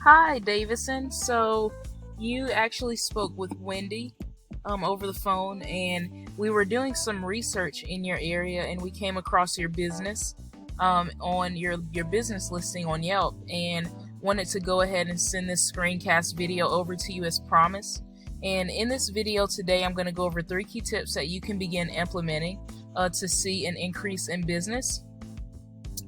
Hi, Davison. So you actually spoke with Wendy over the phone, and we were doing some research in your area, and we came across your business on your business listing on Yelp, and wanted to go ahead and send this screencast video over to you as promised. And in this video today, I'm going to go over 3 key tips that you can begin implementing to see an increase in business.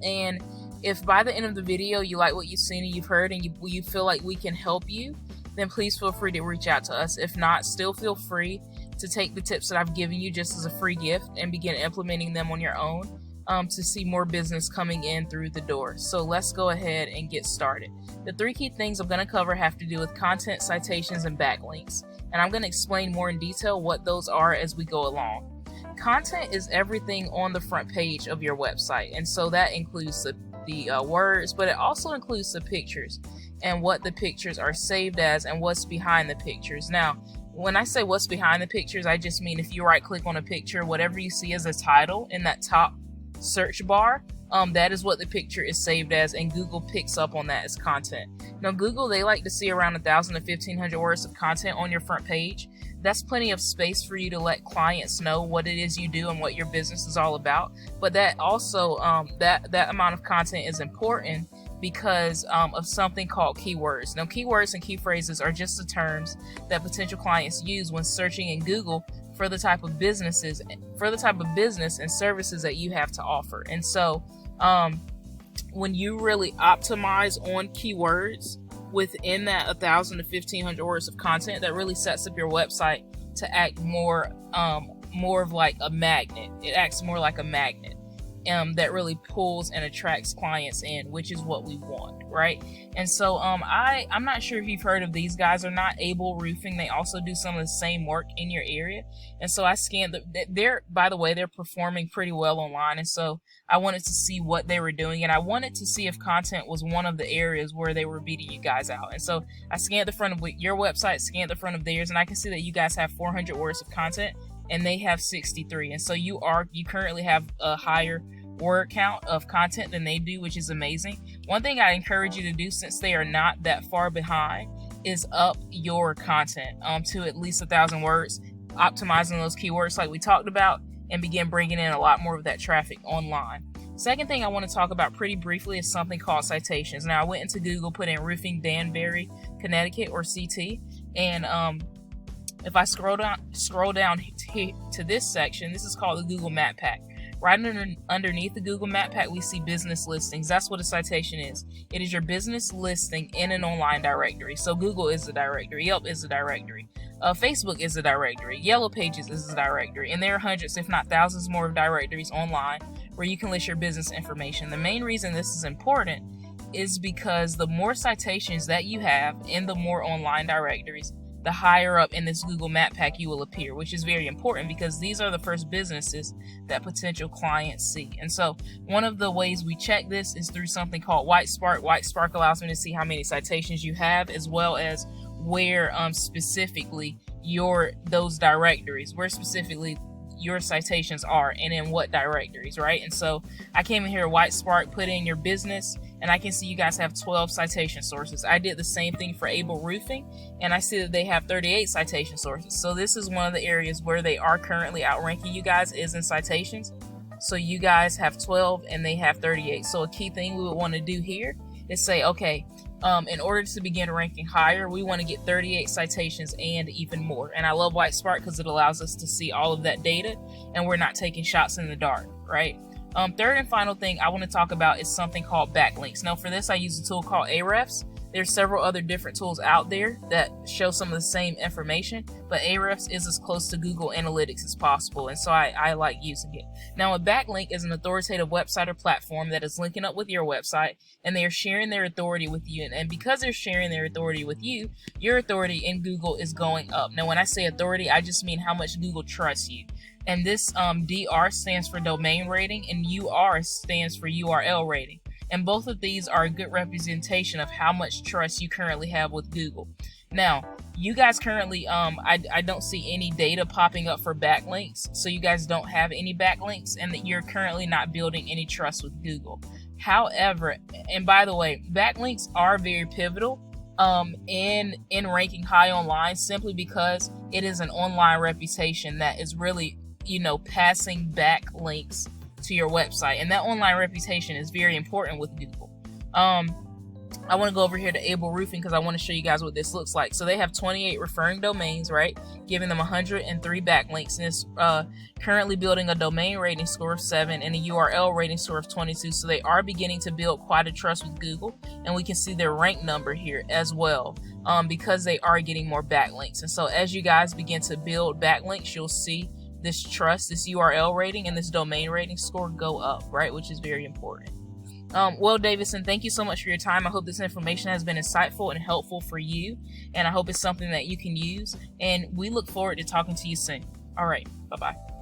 And if by the end of the video you like what you've seen and you've heard, and you feel like we can help you, then please feel free to reach out to us. If not, still feel free to take the tips that I've given you just as a free gift and begin implementing them on your own to see more business coming in through the door. So let's go ahead and get started. The 3 key things I'm going to cover have to do with content, citations, and backlinks. And I'm going to explain more in detail what those are as we go along. Content is everything on the front page of your website, and so that includes the words, but it also includes the pictures and what the pictures are saved as and what's behind the pictures. Now, when I say what's behind the pictures, I just mean if you right click on a picture, whatever you see as a title in that top search bar, that is what the picture is saved as, and Google picks up on that as content. Now, Google, they like to see around 1,000 to 1,500 words of content on your front page. That's plenty of space for you to let clients know what it is you do and what your business is all about. But that also, that amount of content is important because of something called keywords. Now, keywords and key phrases are just the terms that potential clients use when searching in Google for the type of business and services that you have to offer. And so, when you really optimize on keywords within that 1,000 to 1,500 words of content, that really sets up your website to act more of like a magnet. It acts more like a magnet that really pulls and attracts clients in, which is what we want, right? And so I'm not sure if you've heard of these guys or not. Able Roofing, they also do some of the same work in your area. And so I scanned by the way, they're performing pretty well online, and so I wanted to see what they were doing, and I wanted to see if content was one of the areas where they were beating you guys out. And so I scanned the front of your website, scanned the front of theirs, and I can see that you guys have 400 words of content and they have 63. And so you currently have a higher word count of content than they do, which is amazing. One thing I encourage you to do, since they are not that far behind, is up your content to at least 1,000 words, optimizing those keywords like we talked about, and begin bringing in a lot more of that traffic online. Second thing I want to talk about pretty briefly is something called citations. Now, I went into Google, put in roofing Danbury, Connecticut, or CT, and if I scroll down to this section, this is called the Google Map Pack. Right underneath the Google Map Pack, we see business listings. That's what a citation is. It is your business listing in an online directory. So Google is the directory, Yelp is the directory, Facebook is the directory, Yellow Pages is the directory, and there are hundreds, if not thousands more of directories online where you can list your business information. The main reason this is important is because the more citations that you have in the more online directories, the higher up in this Google Map Pack you will appear, which is very important because these are the first businesses that potential clients see. And so one of the ways we check this is through something called White Spark. White Spark allows me to see how many citations you have, as well as where specifically those directories, where specifically your citations are and in what directories, right? And so I came in here, White Spark, put in your business, and I can see you guys have 12 citation sources. I did the same thing for Able Roofing, and I see that they have 38 citation sources. So this is one of the areas where they are currently outranking you guys, is in citations. So you guys have 12 and they have 38. So a key thing we would want to do here is say, okay, in order to begin ranking higher, we want to get 38 citations and even more. And I love White Spark because it allows us to see all of that data, and we're not taking shots in the dark, right? Third and final thing I want to talk about is something called backlinks. Now, for this, I use a tool called Ahrefs. There's several other different tools out there that show some of the same information, but Ahrefs is as close to Google Analytics as possible, and so I like using it. Now, a backlink is an authoritative website or platform that is linking up with your website, and they are sharing their authority with you. And because they're sharing their authority with you, your authority in Google is going up. Now, when I say authority, I just mean how much Google trusts you. And this DR stands for domain rating, and UR stands for URL rating. And both of these are a good representation of how much trust you currently have with Google. Now, you guys currently, I don't see any data popping up for backlinks, so you guys don't have any backlinks, and that you're currently not building any trust with Google. However, and by the way, backlinks are very pivotal in ranking high online, simply because it is an online reputation that is really, passing back links to your website, and that online reputation is very important with Google. I want to go over here to Able Roofing because I want to show you guys what this looks like. So they have 28 referring domains, right? Giving them 103 backlinks, and it's currently building a domain rating score of 7 and a URL rating score of 22. So they are beginning to build quite a trust with Google, and we can see their rank number here as well, because they are getting more backlinks. And so as you guys begin to build backlinks, you'll see this trust, this URL rating, and this domain rating score go up, right? Which is very important. Well, Davidson, thank you so much for your time. I hope this information has been insightful and helpful for you, and I hope it's something that you can use, and we look forward to talking to you soon. All right, bye-bye.